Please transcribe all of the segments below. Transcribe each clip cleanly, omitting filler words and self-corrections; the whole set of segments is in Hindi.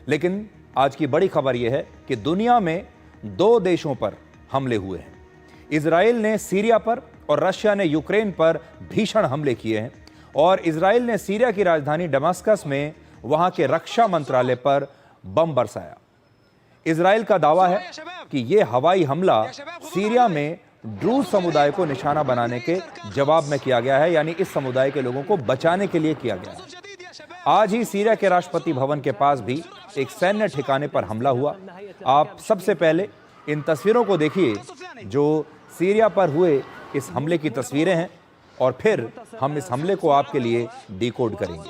लेकिन आज की बड़ी खबर यह है कि दुनिया में 2 देशों पर हमले हुए हैं। इजराइल ने सीरिया पर और रशिया ने यूक्रेन पर भीषण हमले किए हैं और इजराइल ने सीरिया की राजधानी दमिश्क में वहां के रक्षा मंत्रालय पर बम बरसाया। इजराइल का दावा है कि यह हवाई हमला सीरिया में ड्रूज समुदाय को निशाना बनाने के जवाब में किया गया है, यानी इस समुदाय के लोगों को बचाने के लिए किया गया है। आज ही सीरिया के राष्ट्रपति भवन के पास भी एक सैन्य ठिकाने पर हमला हुआ। आप सबसे पहले इन तस्वीरों को देखिए जो सीरिया पर हुए इस हमले की तस्वीरें हैं और फिर हम इस हमले को आपके लिए डिकोड करेंगे।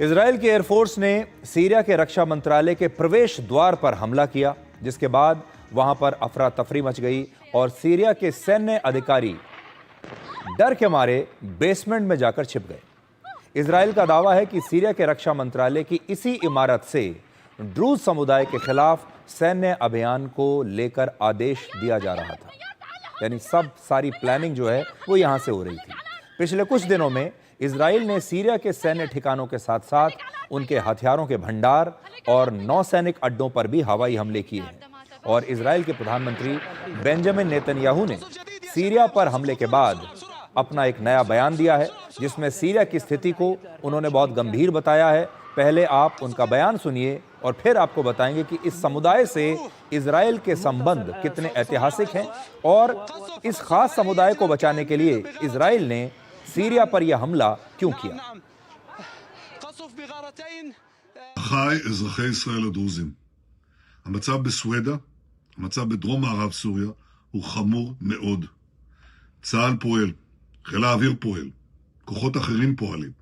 इजराइल की एयरफोर्स ने सीरिया के रक्षा मंत्रालय के प्रवेश द्वार पर हमला किया, जिसके बाद वहां पर अफरा तफरी मच गई और सीरिया के सैन्य अधिकारी डर के मारे बेसमेंट में जाकर छिप गए। इजराइल का दावा है कि सीरिया के रक्षा मंत्रालय की इसी इमारत से ड्रूज समुदाय के खिलाफ सैन्य अभियान को लेकर आदेश दिया जा रहा था, यानी सारी प्लानिंग जो है वो यहां से हो रही थी। पिछले कुछ दिनों में इजराइल ने सीरिया के सैन्य ठिकानों के साथ साथ उनके हथियारों के भंडार और नौसैनिक अड्डों पर भी हवाई हमले किए हैं और इजराइल के प्रधानमंत्री बेंजामिन नेतन्याहू ने सीरिया पर हमले के बाद अपना एक नया बयान दिया है, जिसमें सीरिया की स्थिति को उन्होंने बहुत गंभीर बताया है। पहले आप उनका बयान सुनिए और फिर आपको बताएंगे कि इस समुदाय से इजराइल के संबंध कितने ऐतिहासिक हैं और इस खास समुदाय को बचाने के लिए इजराइल ने सीरिया पर यह हमला क्यों किया। אחיי אזרחי ישראל הדרוזים, המצב בסואדה, המצב בדרום מערב סוריה הוא חמור מאוד. צה"ל פועל, חיל האוויר פועל, כוחות אחרים פועלים.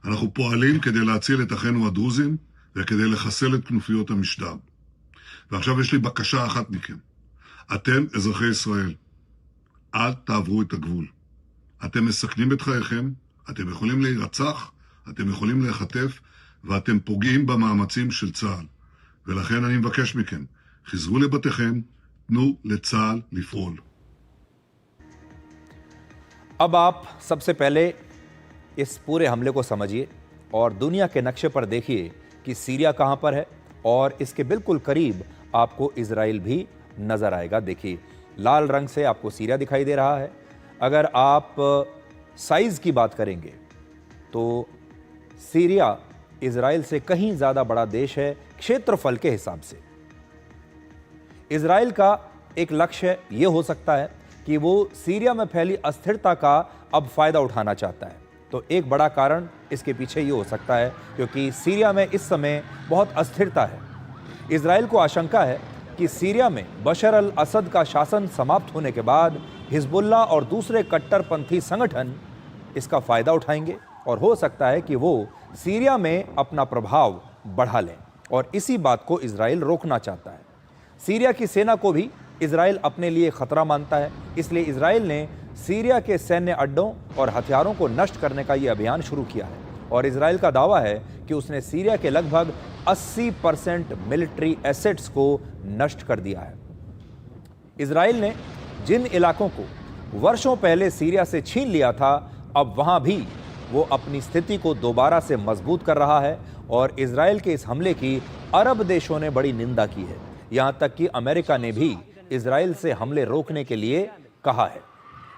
אנחנו פועלים כדי להציל את אחינו הדרוזים וכדי לחסל את כנופיות המשטר. ועכשיו יש לי בקשה אחת מכם. אתם אזרחי ישראל, אל תעברו את הגבול. אתם מסכנים את חייכם, אתם יכולים להירצח, אתם יכולים להיחטף, ואתם פוגעים במאמצים של צה"ל. ולכן אני מבקש מכם, חזרו לבתיכם, תנו לצה"ל לפעול. अब आप सबसे पहले इस पूरे हमले को समझिए और दुनिया के नक्शे पर देखिए कि सीरिया कहां पर है और इसके बिल्कुल करीब आपको इजराइल भी नजर आएगा। देखिए लाल रंग से आपको सीरिया दिखाई दे रहा है। अगर आप साइज की बात करेंगे तो सीरिया इजराइल से कहीं ज्यादा बड़ा देश है क्षेत्रफल के हिसाब से। इजराइल का एक लक्ष्य यह हो सकता है कि वो सीरिया में फैली अस्थिरता का अब फायदा उठाना चाहता है। तो एक बड़ा कारण इसके पीछे ये हो सकता है क्योंकि सीरिया में इस समय बहुत अस्थिरता है। इजराइल को आशंका है कि सीरिया में बशर अल असद का शासन समाप्त होने के बाद हिजबुल्लाह और दूसरे कट्टरपंथी संगठन इसका फायदा उठाएंगे और हो सकता है कि वो सीरिया में अपना प्रभाव बढ़ा लें और इसी बात को इजराइल रोकना चाहता है। सीरिया की सेना को भी इजराइल अपने लिए खतरा मानता है, इसलिए इजराइल ने सीरिया के सैन्य अड्डों और हथियारों को नष्ट करने का यह अभियान शुरू किया है और इजराइल का दावा है कि उसने सीरिया के लगभग 80% मिलिट्री एसेट्स को नष्ट कर दिया है। इजराइल ने जिन इलाकों को वर्षों पहले सीरिया से छीन लिया था, अब वहां भी वो अपनी स्थिति को दोबारा से मजबूत कर रहा है और इजराइल के इस हमले की अरब देशों ने बड़ी निंदा की है। यहां तक कि अमेरिका ने भी इजराइल से हमले रोकने के लिए कहा है।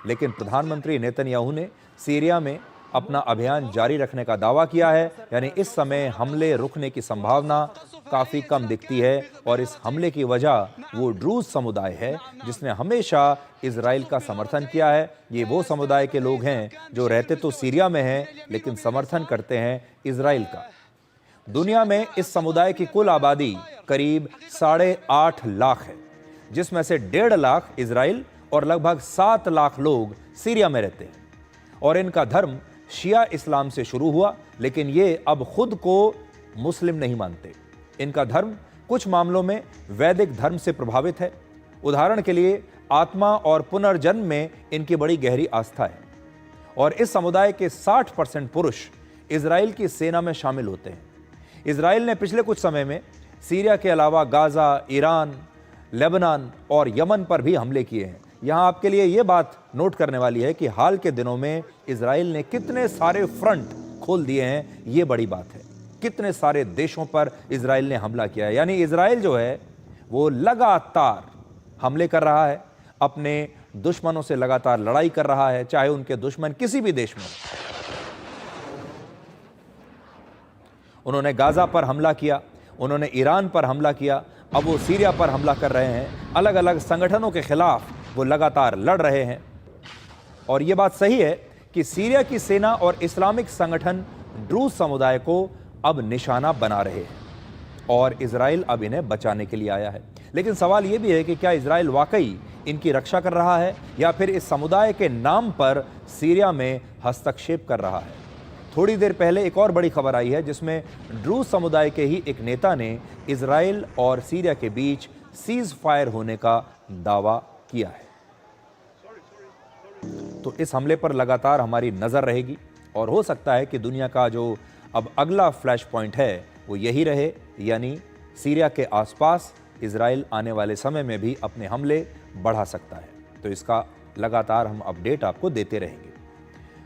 लेकिन प्रधानमंत्री नेतन्याहू ने सीरिया में अपना अभियान जारी रखने का दावा किया है, यानी इस समय हमले रुकने की संभावना काफी कम दिखती है। और इस हमले की वजह वो ड्रूज समुदाय है जिसने हमेशा इजराइल का समर्थन किया है। ये वो समुदाय के लोग हैं जो रहते तो सीरिया में हैं लेकिन समर्थन करते हैं इजराइल का। दुनिया में इस समुदाय की कुल आबादी करीब 8.5 लाख है, जिसमें से 1.5 लाख इजराइल और लगभग 7 लाख लोग सीरिया में रहते हैं। और इनका धर्म शिया इस्लाम से शुरू हुआ, लेकिन ये अब खुद को मुस्लिम नहीं मानते। इनका धर्म कुछ मामलों में वैदिक धर्म से प्रभावित है। उदाहरण के लिए आत्मा और पुनर्जन्म में इनकी बड़ी गहरी आस्था है। और इस समुदाय के 60% पुरुष इजराइल की सेना में शामिल होते हैं। इजराइल ने पिछले कुछ समय में सीरिया के अलावा गाजा, ईरान, लेबनान और यमन पर भी हमले किए हैं। यहाँ आपके लिए ये बात नोट करने वाली है कि हाल के दिनों में इजराइल ने कितने सारे फ्रंट खोल दिए हैं, ये बड़ी बात है। कितने सारे देशों पर इजराइल ने हमला किया है, यानी इजराइल जो है वो लगातार हमले कर रहा है, अपने दुश्मनों से लगातार लड़ाई कर रहा है, चाहे उनके दुश्मन किसी भी देश में। उन्होंने गाजा पर हमला किया, उन्होंने ईरान पर हमला किया, अब वो सीरिया पर हमला कर रहे हैं। अलग अलग संगठनों के खिलाफ वो लगातार लड़ रहे हैं। और ये बात सही है कि सीरिया की सेना और इस्लामिक संगठन ड्रूज समुदाय को अब निशाना बना रहे हैं और इजराइल अब इन्हें बचाने के लिए आया है। लेकिन सवाल यह भी है कि क्या इजराइल वाकई इनकी रक्षा कर रहा है या फिर इस समुदाय के नाम पर सीरिया में हस्तक्षेप कर रहा है। थोड़ी देर पहले एक और बड़ी खबर आई है जिसमें ड्रूज समुदाय के ही एक नेता ने इजराइल और सीरिया के बीच सीज फायर होने का दावा किया है। तो इस हमले पर लगातार हमारी नजर रहेगी और हो सकता है कि दुनिया का जो अब अगला फ्लैश पॉइंट है वो यही रहे, यानी सीरिया के आसपास इजराइल आने वाले समय में भी अपने हमले बढ़ा सकता है। तो इसका लगातार हम अपडेट आपको देते रहेंगे।